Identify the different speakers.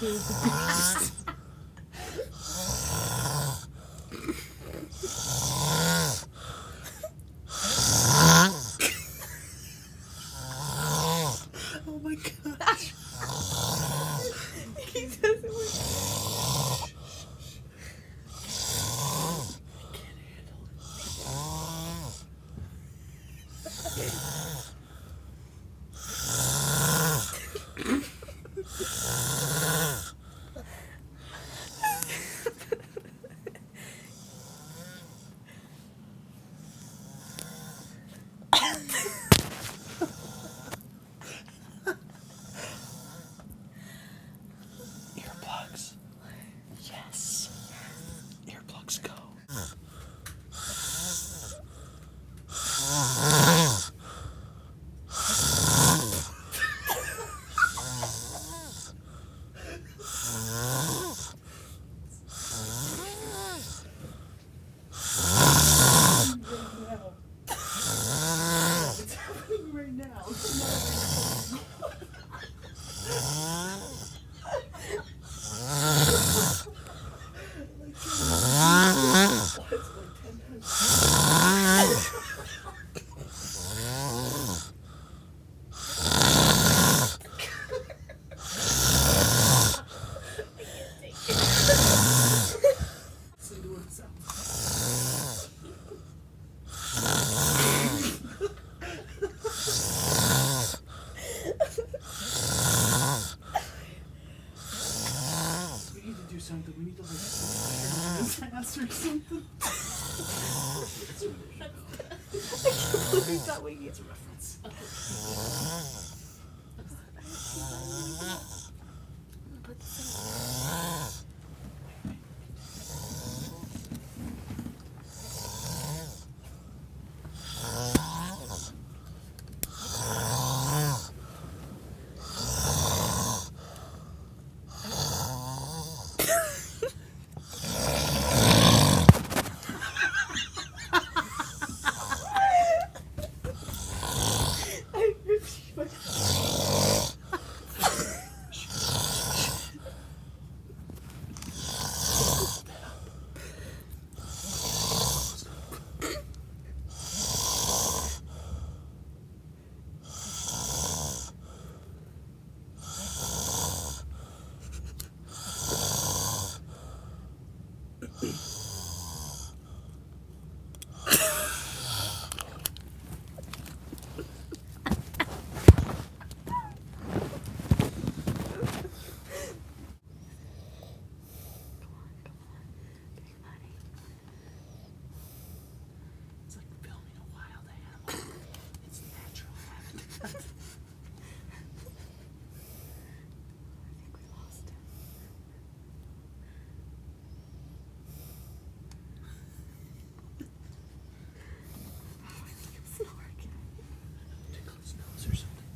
Speaker 1: Oh my gosh.
Speaker 2: He doesn't want
Speaker 1: Earplugs. Yes. Earplugs go. It's happening right now. Listen to it sound. We need to do something. We need to like his ass or something.
Speaker 2: He's not waking
Speaker 1: It's a reference.
Speaker 2: Put this in.
Speaker 1: It's like filming a wild animal. It's natural habitat.
Speaker 2: I think we lost him. Oh, I think it's not working.
Speaker 1: Tickle his nose or something.